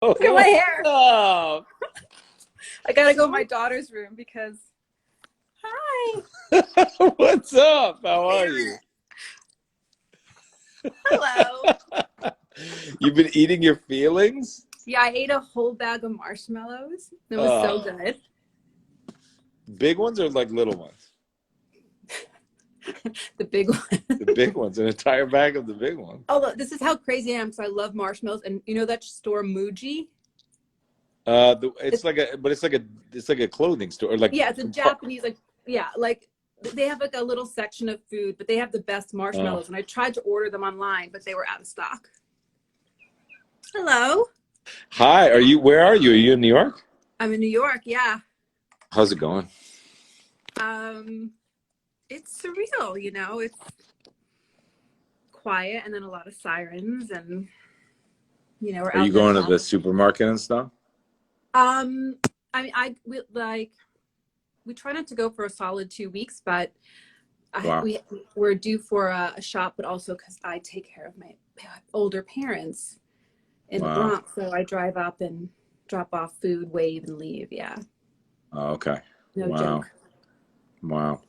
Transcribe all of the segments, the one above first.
Look at my hair. Oh, I gotta go in my daughter's room because. Hi. what's up? How are you? Hello. You've been eating your feelings? Yeah, I ate a whole bag of marshmallows. It was so Oh, good. big ones or like little ones? The big one. The big ones, an entire bag of the big ones. Oh, look, this is how crazy I am because I love marshmallows. And you know that store Muji? It's It's like a clothing store, or like yeah, it's a Japanese like they have like a little section of food, but they have the best uh, marshmallows. And I tried to order them online, but they were out of stock. Hello. Hi, are you? Where are you? Are you in New York? I'm in New York. Yeah. How's it going? Um, it's surreal, you know. It's quiet and then a lot of sirens and we're Are out you in the going to hall. the supermarket and stuff? Um, I mean, we try not to go for a solid 2 weeks, but Wow, we're due for a shop, but also because I take care of my older parents in the wow. Bronx, so I drive up and drop off food, wave, and leave. Yeah, Oh, okay. no Wow, joke. wow.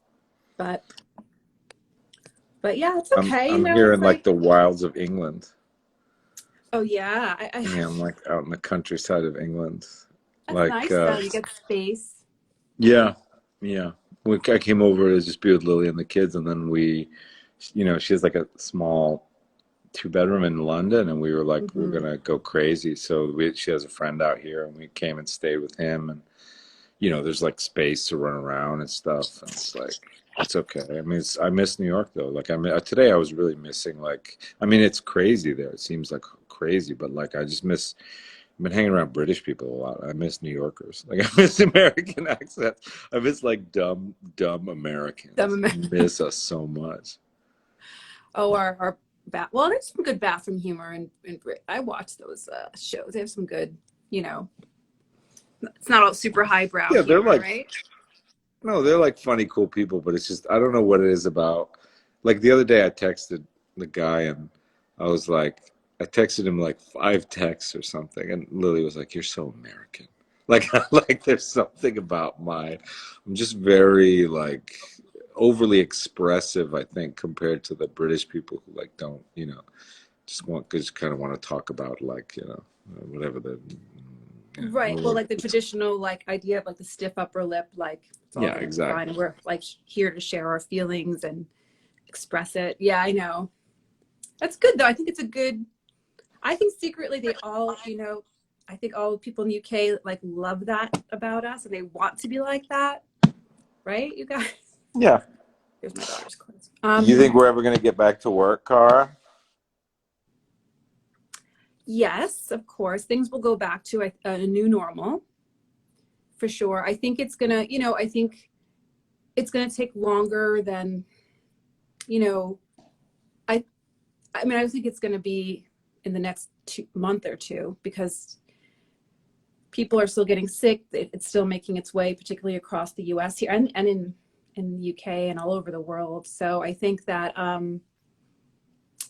But yeah, it's I'm okay. I'm here It's in like like, the wilds of England. oh yeah, Yeah, I'm like out in the countryside of England. that's Like, nice though. You get space. yeah, yeah. I came over to just be with Lily and the kids, and then she has like a small two-bedroom in London, and we were like, we're Hmm. gonna go crazy. So she has a friend out here, and we came and stayed with him, and there's like space to run around and stuff, and it's like it's okay. I mean, I miss New York though. Like, I mean, today I was really missing. Like, I mean, it's crazy there. It seems like crazy, but like I just miss. I've been hanging around British people a lot. I miss New Yorkers. Like I miss American accents. I miss like dumb, dumb Americans. Some I miss us so much. Oh, our well, there's some good bathroom humor in Brit. I watch those shows. They have some good, you know, it's not all super highbrow Yeah, they're humor, like right? no, they're like funny, cool people, but it's just I don't know what it is about. Like the other day, I texted the guy and I was like, I texted him like 5 texts or something, and Lily was like, "You're so American." Like, like there's something about mine. I'm just very like overly expressive, I think, compared to the British people who like don't, just kind of want to talk about like, whatever Right. Well, like the traditional like idea of like the stiff upper lip, like it's all yeah, gonna be fine, exactly. and we're like here to share our feelings and express it. Yeah, I know. That's good though. I think it's a good. I think secretly they all, I think all people in the UK like love that about us, and they want to be like that, right? You guys. Yeah. Here's my daughter's clothes. You think we're ever going to get back to work, Cara? Yes, of course, things will go back to a new normal for sure. I think it's gonna, I think it's gonna take longer than, you know, I, I mean, I think it's gonna be in the next month or two because people are still getting sick. It's still making its way, particularly across the U.S. here and in the UK and all over the world. So I think that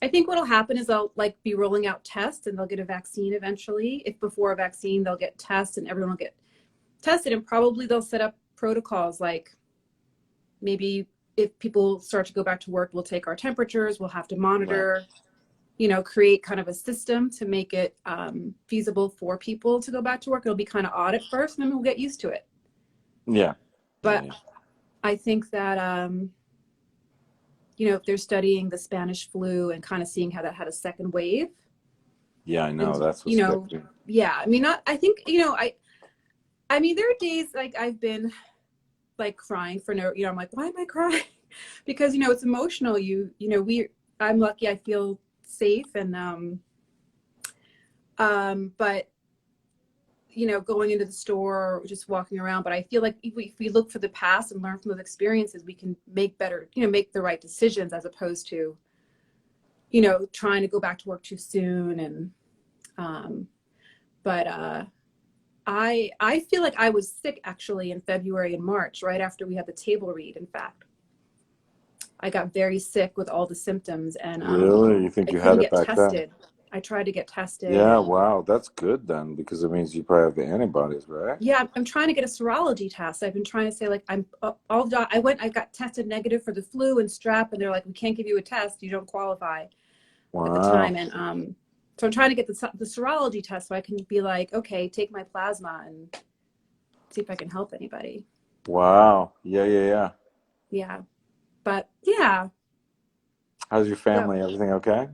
I think what'll happen is they'll like be rolling out tests and they'll get a vaccine eventually. If before a vaccine, they'll get tests and everyone will get tested, and probably they'll set up protocols like maybe if people start to go back to work, we'll take our temperatures, we'll have to Right. monitor, create kind of a system to make it feasible for people to go back to work. It'll be kind of odd at first, and then we'll get used to it. Yeah. Yeah. But Yeah. I think that, if they're studying the Spanish flu and kind of seeing how that had a second wave, Yeah, I and, know. That's what's scary. yeah, I mean, not, I think, I mean, there are days like I've been like crying for no, I'm like, why am I crying? Because, it's emotional. I'm lucky I feel safe and, but going into the store or just walking around. But I feel like if we look for the past and learn from those experiences, we can make better, make the right decisions as opposed to, trying to go back to work too soon. And, but, I feel like I was sick actually in February and March, right after we had the table read. In fact, I got very sick with all the symptoms and Really? You think I you had couldn't it get back then? tested. I tried to get tested Yeah, and wow, that's good then because it means you probably have the antibodies, right? yeah, I'm trying to get a serology test. I've been trying to say like I'm I got tested negative for the flu and strep, and they're like, we can't give you a test. You don't qualify at the Wow. time. And so I'm trying to get the serology test so I can be like, okay, take my plasma and see if I can help anybody. Wow. Yeah, yeah, yeah. Yeah, but yeah, How's your so family? Everything okay?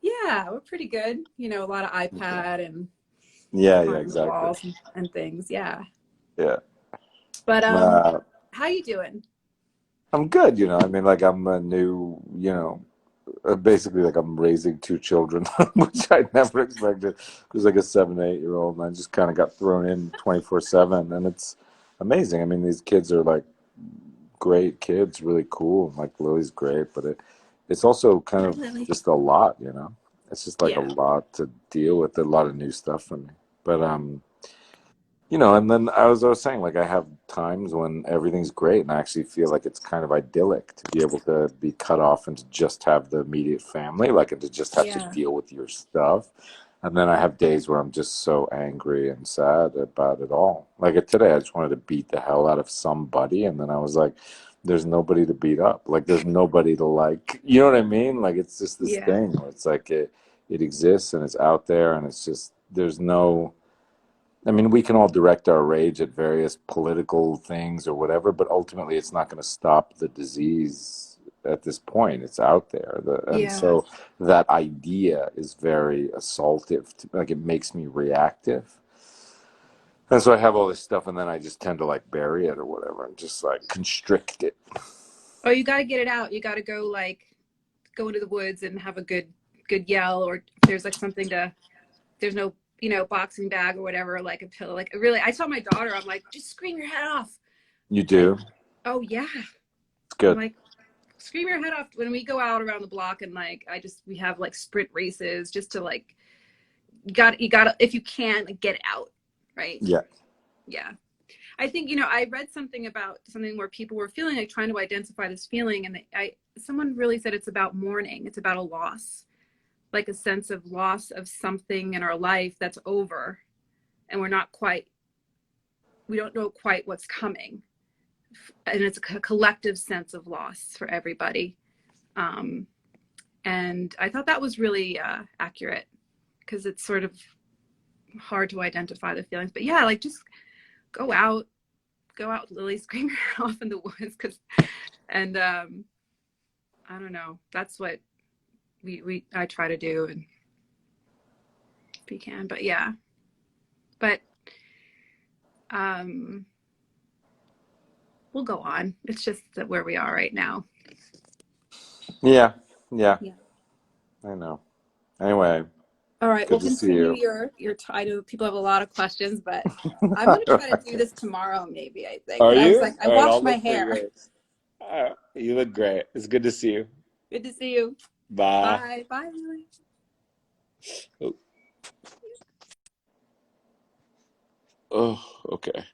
yeah, we're pretty good. You know, a lot of Okay. iPad and Yeah, yeah, climbing the exactly. walls and things. Yeah, Yeah. but Uh, how you doing? I'm good, you know. I mean, like I'm a new, you know, basically like I'm raising two children, which I never expected. There's like a 7, 8 year old, and I just kind of got thrown in 24/7, and it's amazing. I mean, these kids are like great kids, really cool. Like Lily's great, but it's also kind Hi, of Lily. just a lot, you know. It's just like a Yeah, lot to deal with, a lot of new stuff for me. But you know, and then I was saying like I have times when everything's great and I actually feel like it's kind of idyllic to be able to be cut off and to just have the immediate family, like and to just have to yeah, deal with your stuff. And then I have days where I'm just so angry and sad about it all. Like today, I just wanted to beat the hell out of somebody, and then I was like, "There's nobody to beat up. Like, there's nobody to like." You know what I mean? Like, it's just this yeah, thing where it's like it exists and it's out there, and it's just there's no. I mean, we can all direct our rage at various political things or whatever, but ultimately, it's not going to stop the disease at this point. It's out there. And yeah. so that idea is very assaultive. Like, it makes me reactive. And so I have all this stuff, and then I just tend to like bury it or whatever and just like constrict it. Oh, you got to get it out. You got to go like go into the woods and have a good yell, or if there's like something to there's no boxing bag or whatever, like a pillow. Like really, I tell my daughter, I'm like, just scream your head off. You Like, do? oh yeah. It's I'm good. like, scream your head off when we go out around the block and like we have like sprint races just to like you got to if you can like, get out, right? Yeah. Yeah. I think I read something about something where people were feeling like trying to identify this feeling, and I someone really said it's about mourning. It's about a loss, like a sense of loss of something in our life that's over, and we don't know quite what's coming, and it's a collective sense of loss for everybody. Um, and I thought that was really accurate because it's sort of hard to identify the feelings. But yeah, like just go out, Lily, scream her off in the woods, because and I don't know. That's what we I try to do, and if we can. But yeah, but um, we'll go on. It's just that where we are right now. Yeah. Yeah. Yeah. I know. Anyway, All right, good we'll to see continue you. your. I know people have a lot of questions, but I'm gonna try to do this tomorrow. Maybe I think. Are But I was you? like, I All right, washed I'll my look for hair. yours. You look great. It's good to see you. Good to see you. Bye. Bye. Bye, Lily. Oh, oh, okay.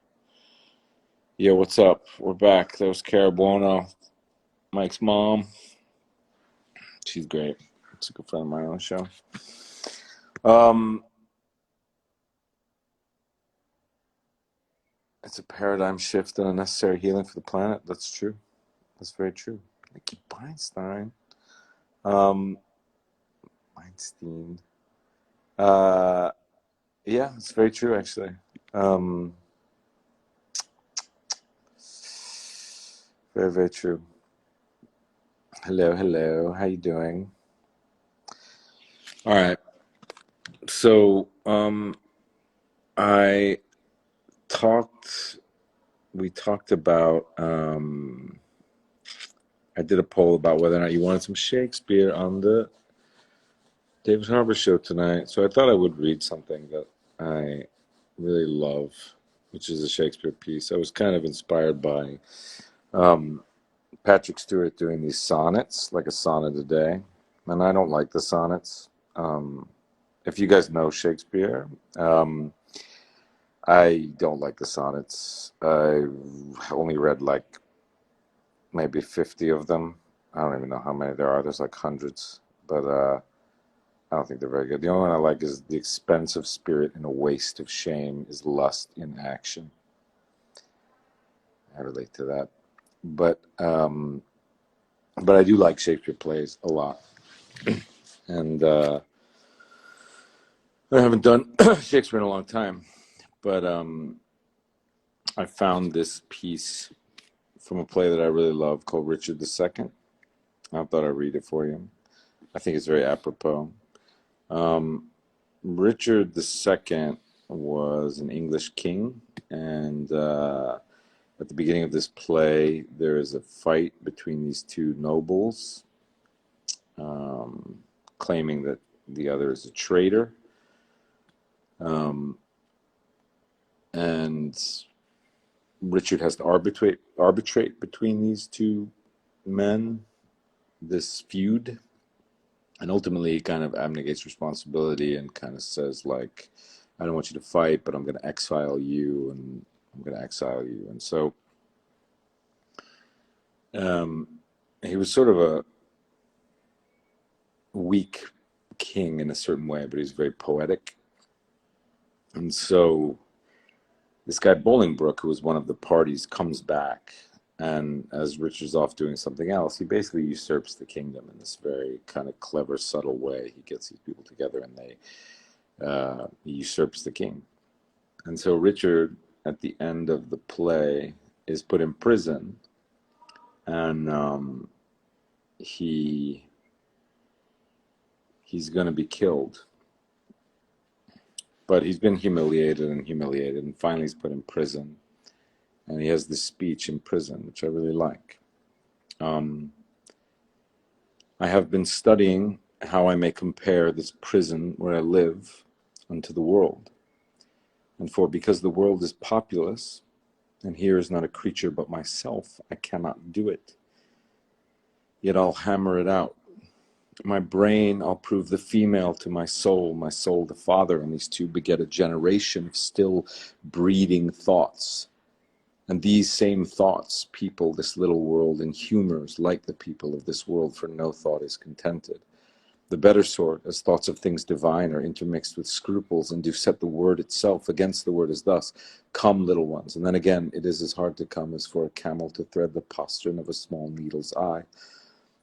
Yeah, what's up? We're back. That was Cara Buono, Mike's mom. She's great. It's a good friend of mine on the show. Um, it's a paradigm shift and a necessary healing for the planet. That's true. That's very true. Nikki Feinstein. Um, Weinstein. Uh, yeah, it's very true, actually. Um, very, very true. Hello, hello. How you doing? All right. So, I talked. We talked about. I did a poll about whether or not you wanted some Shakespeare on the David Harbour show tonight. So I thought I would read something that I really love, which is a Shakespeare piece. I was kind of inspired by um, Patrick Stewart doing these sonnets, like a sonnet a day. And I don't like the sonnets. Um, if you guys know Shakespeare, I don't like the sonnets. I've only read like maybe 50 of them. I don't even know how many there are. There's like hundreds. But I don't think they're very good. The only one I like is the expense of spirit and a waste of shame is lust in action. I relate to that. But I do like Shakespeare plays a lot. And I haven't done Shakespeare in a long time, but I found this piece from a play that I really love called Richard II. I thought I'd read it for you. I think it's very apropos. Um, Richard II was an English king, and at the beginning of this play, there is a fight between these two nobles, um, claiming that the other is a traitor. Um, and Richard has to arbitrate between these two men, this feud, and ultimately he kind of abnegates responsibility and kind of says like, I don't want you to fight, but I'm going to exile you, and I'm going to exile you. And so um, he was sort of a weak king in a certain way, but he's very poetic. And so this guy Bolingbroke, who was one of the parties, comes back, and as Richard's off doing something else, he basically usurps the kingdom in this very kind of clever, subtle way. He gets these people together, and he usurps the king. And so Richard, at the end of the play, is put in prison, and he's going to be killed. But he's been humiliated, and finally he's put in prison. And he has this speech in prison, which I really like. I have been studying how I may compare this prison where I live unto the world. And because the world is populous, and here is not a creature but myself, I cannot do it. Yet I'll hammer it out. My brain, I'll prove the female to my soul the father, and these two beget a generation of still breeding thoughts. And these same thoughts people this little world in humors like the people of this world, for no thought is contented. The better sort, as thoughts of things divine, are intermixed with scruples, and do set the word itself against the word, as thus, come, little ones. And then again, it is as hard to come as for a camel to thread the postern of a small needle's eye.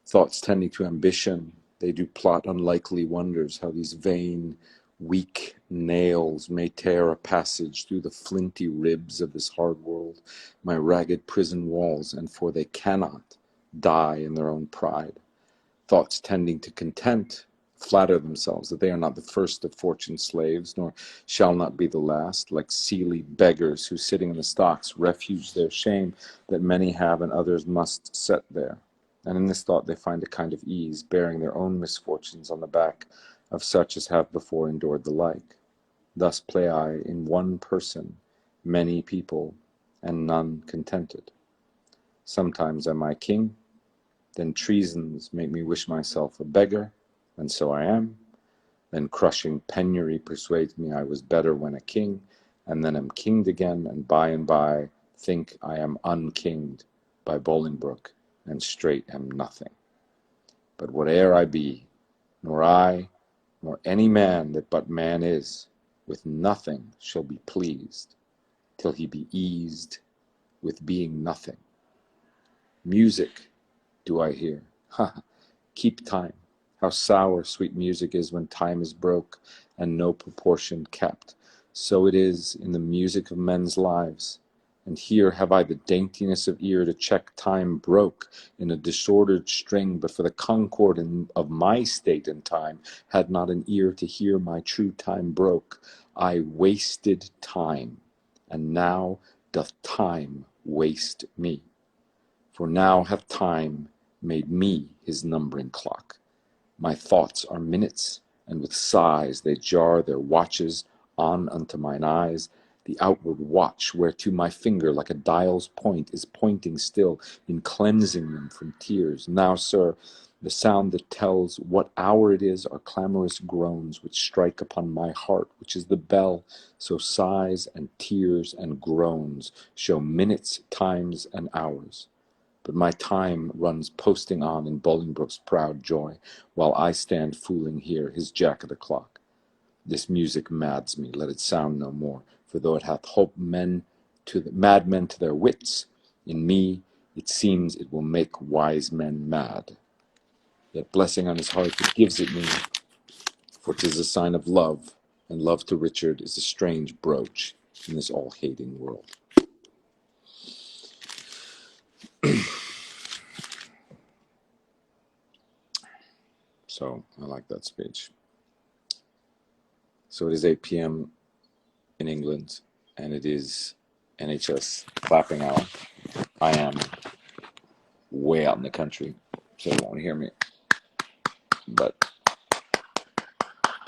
Thoughts tending to ambition, they do plot unlikely wonders, how these vain, weak nails may tear a passage through the flinty ribs of this hard world, my ragged prison walls, and for they cannot die in their own pride. Thoughts tending to content flatter themselves that they are not the first of fortune's slaves, nor shall not be the last, like seely beggars who, sitting in the stocks, refuge their shame that many have and others must set there. And in this thought they find a kind of ease, bearing their own misfortunes on the back of such as have before endured the like. Thus play I in one person, many people, and none contented. Sometimes am I king, then treasons make me wish myself a beggar, and so I am. Then crushing penury persuades me I was better when a king, and then am kinged again, and by think I am unkinged by Bolingbroke, and straight am nothing. But whate'er I be, nor I, nor any man that but man is, with nothing shall be pleased, till he be eased with being nothing. Music do I hear, ha, keep time. How sour sweet music is when time is broke, and no proportion kept. So it is in the music of men's lives. And here have I the daintiness of ear to check time broke in a disordered string, but for the concord of my state and time, had not an ear to hear my true time broke. I wasted time, and now doth time waste me. For now hath time made me his numbering clock. My thoughts are minutes, and with sighs they jar their watches on unto mine eyes, the outward watch whereto my finger like a dial's point is pointing still, in cleansing them from tears. Now, sir, the sound that tells what hour it is are clamorous groans which strike upon my heart, which is the bell. So sighs and tears and groans show minutes, times, and hours. but my time runs posting on in Bolingbroke's proud joy, while I stand fooling here, his jacket o'clock. This music mads me, let it sound no more, for though it hath holp madmen to their wits, in me it seems it will make wise men mad. Yet blessing on his heart it gives it me, for 'tis a sign of love, and love to Richard is a strange brooch in this all-hating world. So I like that speech. So it is 8 p.m. in England, and it is NHS clapping hour. I am way out in the country, so you won't hear me. But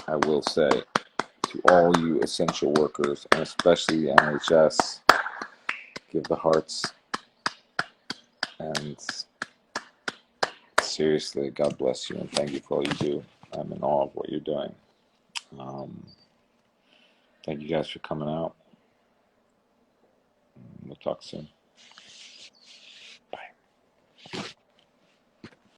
I will say to all you essential workers, and especially the NHS, give the hearts, and seriously, God bless you, and thank you for all you do. I'm in awe of what you're doing. Thank you guys for coming out. We'll talk soon.